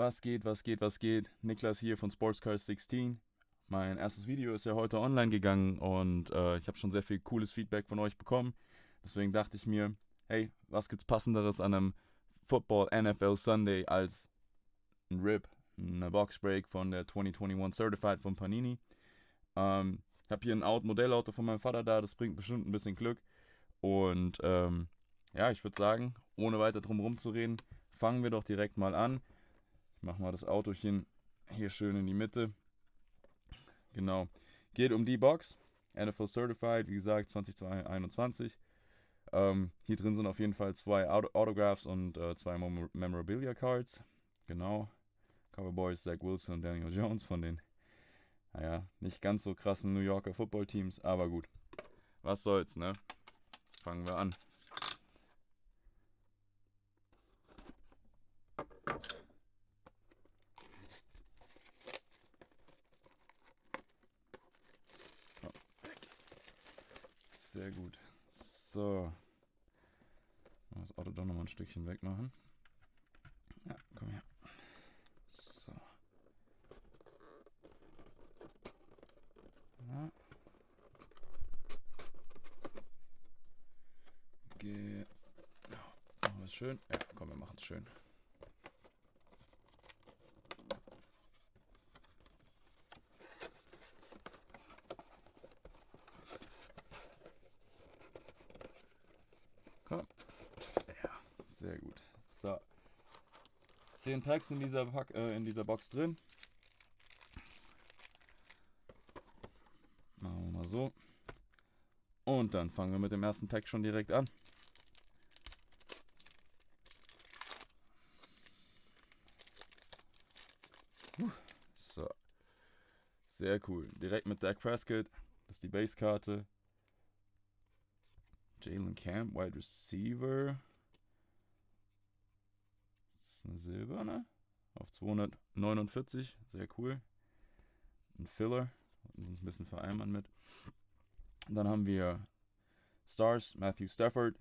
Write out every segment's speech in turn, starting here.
Was geht, was geht, was geht? Niklas hier von Sportscars 16. Mein erstes Video ist ja heute online gegangen und ich habe schon sehr viel cooles Feedback von euch bekommen. Deswegen dachte ich mir, hey, was gibt's passenderes an einem Football NFL Sunday als ein RIP, eine Boxbreak von der 2021 Certified von Panini. Ich habe hier ein Modellauto von meinem Vater da, das bringt bestimmt ein bisschen Glück. Und ja, ich würde sagen, ohne weiter drum rumzureden, fangen wir doch direkt mal an. Ich mache mal das Autochen hier schön in die Mitte. Genau. Geht um die Box. NFL Certified, wie gesagt, 2021. Hier drin sind auf jeden Fall zwei Autographs und zwei Memorabilia Cards. Genau. Cowboys, Zach Wilson und Daniel Jones von den, naja, nicht ganz so krassen New Yorker Football-Teams, aber gut. Was soll's, ne? Fangen wir an. Sehr gut. So. Das Auto doch nochmal ein Stückchen wegmachen. Ja, komm her. So. Ja. Genau. Machen wir es schön? Ja, komm, wir machen es schön. Komm. Ja, sehr gut. So. 10 Packs in dieser Box drin. Machen wir mal so. Und dann fangen wir mit dem ersten Pack schon direkt an. So. Sehr cool. Direkt mit Dak Prescott. Das ist die Base-Karte. Jalen Camp, Wide Receiver. Das ist eine silberne. Auf 249. Sehr cool. Ein Filler. Und uns ein bisschen vereinbaren mit. Dann haben wir Stars, Matthew Stafford.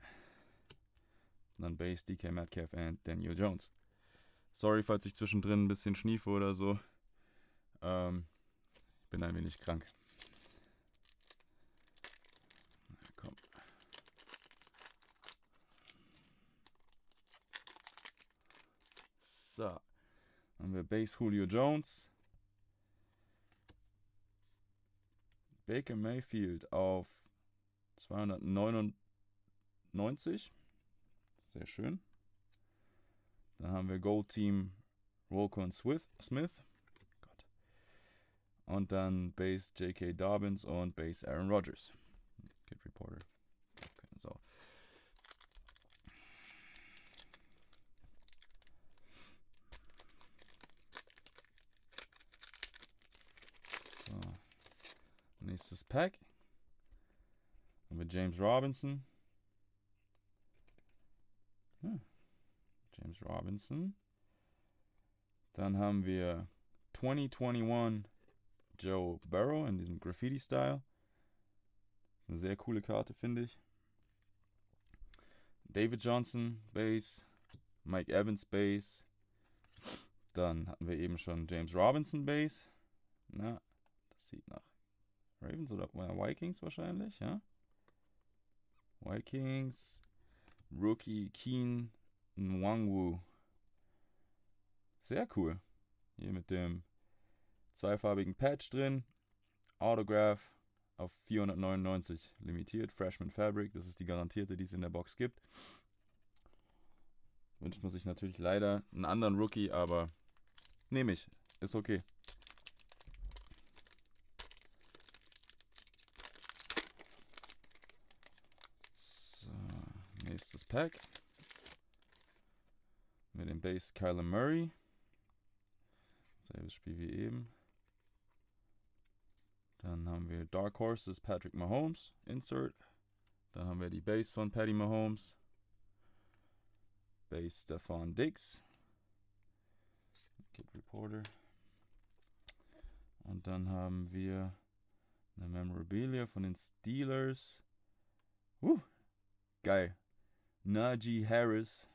Und dann Base, DK Metcalf und Daniel Jones. Sorry, falls ich zwischendrin ein bisschen schniefe oder so. Ich bin ein wenig krank. Na, komm. So. Dann haben wir Base Julio Jones. Baker Mayfield auf 299. Sehr schön. Dann haben wir Gold Team Roquan Smith. Gott. Und dann Base J.K. Dobbins und Base Aaron Rodgers. Kid Reporter. Okay, so. So. Nächstes Pack. Haben wir James Robinson. Ja. James Robinson. Dann haben wir 2021 Joe Burrow in diesem Graffiti-Style. Eine sehr coole Karte, finde ich. David Johnson, Base. Mike Evans, Base. Dann hatten wir eben schon James Robinson, Base. Na, das sieht nach Ravens oder Vikings wahrscheinlich, ja. Vikings. Rookie Keen Nwangwu. Sehr cool. Hier mit dem zweifarbigen Patch drin. Autograph auf 499 limitiert. Freshman Fabric, das ist die garantierte, die es in der Box gibt. Wünscht man sich natürlich leider einen anderen Rookie, aber nehme ich. Ist okay. So, nächstes Pack. Mit dem Base Kyler Murray. Selbes Spiel wie eben. Dann haben wir Dark Horses Patrick Mahomes. Insert. Dann haben wir die Base von Patty Mahomes. Base Stephon Diggs. Kid Reporter. Und dann haben wir eine Memorabilia von den Steelers. Geil. Najee Harris.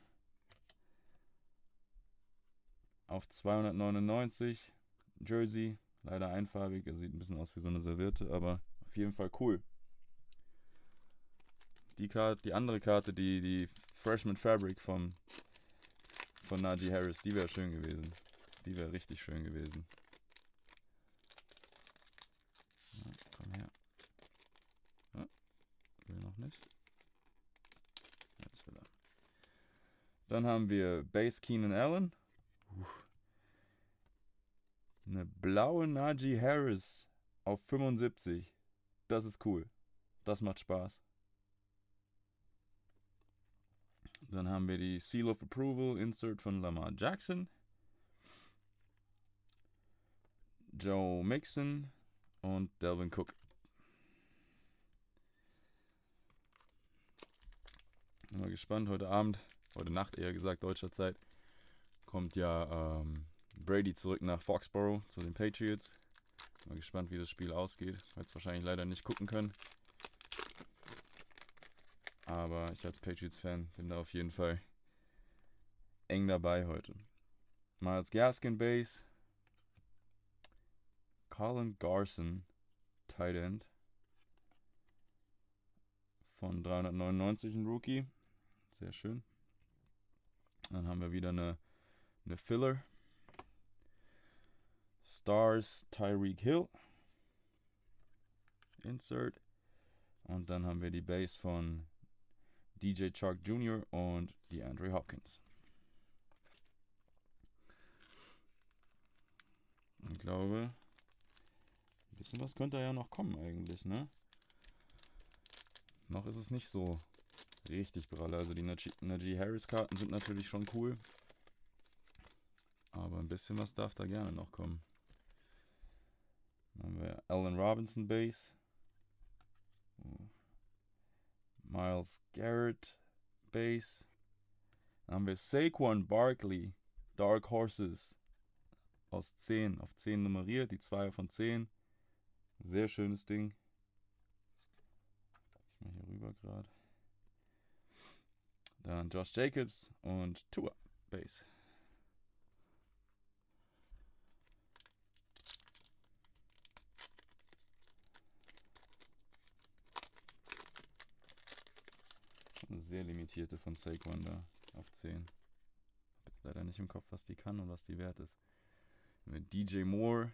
auf 299. Jersey, leider einfarbig, er sieht ein bisschen aus wie so eine Serviette, aber auf jeden Fall cool. Die andere Karte, die Freshman Fabric von Najee Harris, die wäre schön gewesen. Die wäre richtig schön gewesen. Ja, komm her. Ja, will noch nicht. Jetzt will er. Dann haben wir Base Keenan Allen. Eine blaue Najee Harris auf 75. Das ist cool. Das macht Spaß. Dann haben wir die Seal of Approval Insert von Lamar Jackson. Joe Mixon und Dalvin Cook. Bin mal gespannt, heute Nacht eher gesagt, deutscher Zeit, kommt ja Brady zurück nach Foxborough zu den Patriots. Bin mal gespannt, wie das Spiel ausgeht. Ich werde es wahrscheinlich leider nicht gucken können. Aber ich als Patriots-Fan bin da auf jeden Fall eng dabei heute. Myles Gaskin Base. Colin Garson Tight End. Von 399 ein Rookie. Sehr schön. Dann haben wir wieder eine Filler. Stars Tyreek Hill. Insert. Und dann haben wir die Base von DJ Chark Jr. und DeAndre Hopkins. Ich glaube, ein bisschen was könnte ja noch kommen eigentlich, ne? Noch ist es nicht so richtig pralle. Also die Najee Harris Karten sind natürlich schon cool. Aber ein bisschen was darf da gerne noch kommen. Dann haben wir Allen Robinson Base. Myles Garrett Base. Dann haben wir Saquon Barkley Dark Horses aus 10 auf 10 nummeriert. Die 2 von 10. Sehr schönes Ding. Ich mal hier rüber gerade. Dann Josh Jacobs und Tua Base. Eine sehr limitierte von Saquon da auf 10. Ich habe jetzt leider nicht im Kopf, was die kann und was die wert ist. Mit DJ Moore,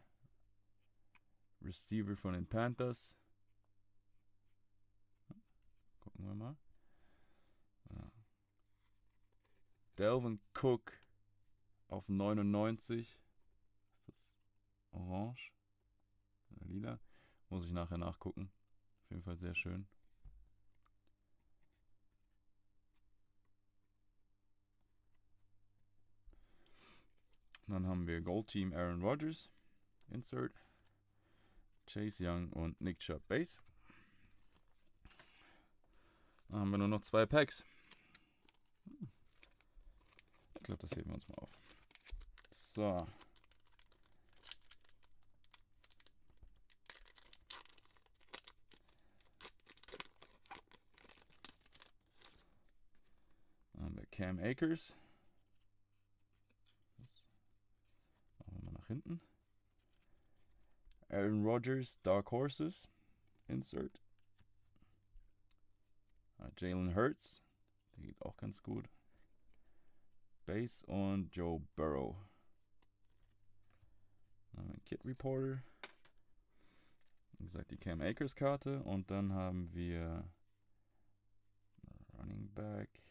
Receiver von den Panthers. Gucken wir mal. Ja. Dalvin Cook auf 99. Ist das orange? Oder lila? Muss ich nachher nachgucken. Auf jeden Fall sehr schön. Dann haben wir Gold Team Aaron Rodgers. Insert. Chase Young und Nick Chubb Base. Dann haben wir nur noch 2 Packs. Ich glaube, das heben wir uns mal auf. So. Dann haben wir Cam Akers. Machen wir mal nach hinten. Aaron Rodgers, Dark Horses. Insert. Jalen Hurts. Der geht auch ganz gut. Base und Joe Burrow. Dann haben wir Kid Reporter. Wie gesagt, die Cam Akers Karte. Und dann haben wir Running Back.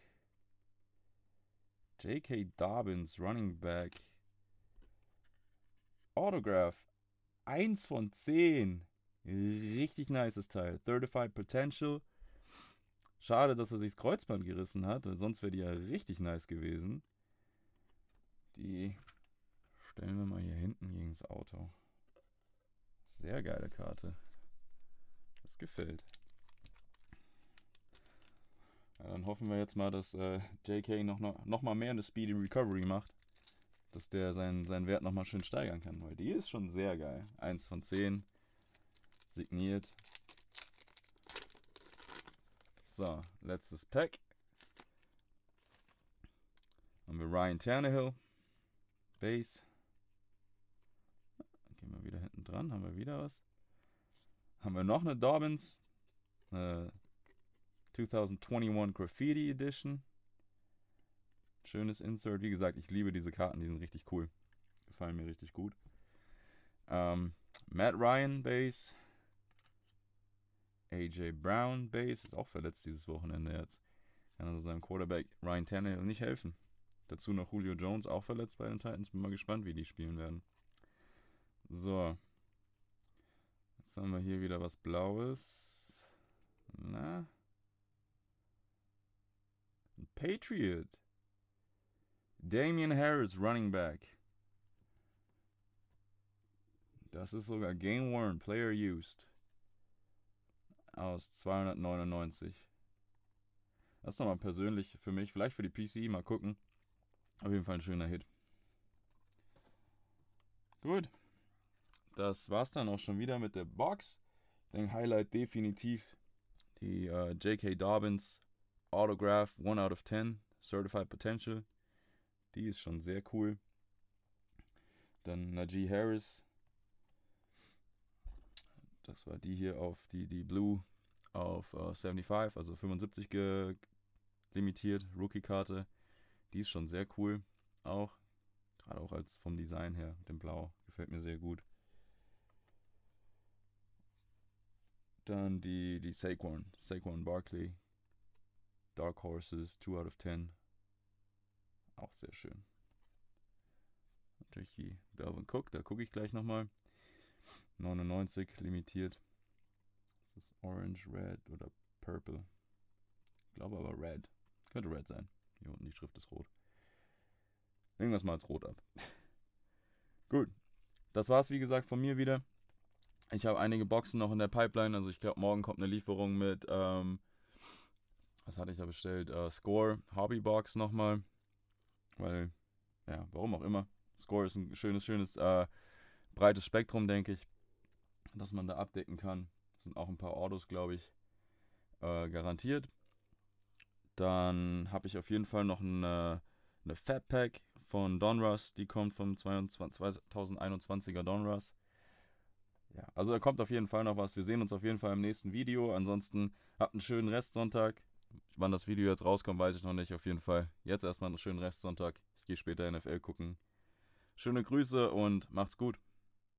J.K. Dobbins, Running Back. Autograph. 1 von 10. Richtig nices Teil. Certified Potential. Schade, dass er sich das Kreuzband gerissen hat, weil sonst wäre die ja richtig nice gewesen. Die stellen wir mal hier hinten gegen das Auto. Sehr geile Karte. Das gefällt. Ja, dann hoffen wir jetzt mal, dass JK noch mal mehr eine Speedy Recovery macht. Dass der seinen Wert nochmal schön steigern kann. Weil die ist schon sehr geil. 1 von 10. Signiert. So, letztes Pack. Haben wir Ryan Tannehill. Base. Gehen wir wieder hinten dran. Haben wir wieder was? Haben wir noch eine Dobbins. 2021 Graffiti Edition. Schönes Insert. Wie gesagt, ich liebe diese Karten. Die sind richtig cool. Gefallen mir richtig gut. Matt Ryan Base. AJ Brown Base. Ist auch verletzt dieses Wochenende jetzt. Kann also seinem Quarterback Ryan Tannehill nicht helfen. Dazu noch Julio Jones, auch verletzt bei den Titans. Bin mal gespannt, wie die spielen werden. So. Jetzt haben wir hier wieder was Blaues. Na? Ein Patriot. Damian Harris, Running Back. Das ist sogar Game Worn, Player Used. Aus 299. Das ist nochmal persönlich für mich, vielleicht für die PC, mal gucken. Auf jeden Fall ein schöner Hit. Gut. Das war's dann auch schon wieder mit der Box. Den Highlight definitiv die J.K. Dobbins Autograph 1 out of 10 Certified Potential. Die ist schon sehr cool. Dann Najee Harris. Das war die hier auf die Blue auf 75, also 75 limitiert, Rookie-Karte. Die ist schon sehr cool. Auch. Gerade auch als vom Design her, mit dem Blau. Gefällt mir sehr gut. Dann die Saquon Barkley. Dark Horses, 2 out of 10. Auch sehr schön. Natürlich die Dalvin Cook, da gucke ich gleich nochmal. 99 limitiert. Das ist Orange, Red oder Purple. Ich glaube aber Red. Könnte Red sein. Hier unten die Schrift ist rot. Legen wir es mal als rot ab. Gut. Das war's wie gesagt von mir wieder. Ich habe einige Boxen noch in der Pipeline. Also ich glaube morgen kommt eine Lieferung mit, was hatte ich da bestellt? Score Hobbybox nochmal. Weil, ja, warum auch immer. Score ist ein schönes breites Spektrum, denke ich, dass man da abdecken kann. Das sind auch ein paar Autos, glaube ich, garantiert. Dann habe ich auf jeden Fall noch eine Fat Pack von Donruss, die kommt vom 2021er Donruss. Ja, also da kommt auf jeden Fall noch was. Wir sehen uns auf jeden Fall im nächsten Video. Ansonsten habt einen schönen Restsonntag. Wann das Video jetzt rauskommt, weiß ich noch nicht. Auf jeden Fall jetzt erstmal einen schönen Restsonntag. Ich gehe später NFL gucken. Schöne Grüße und macht's gut.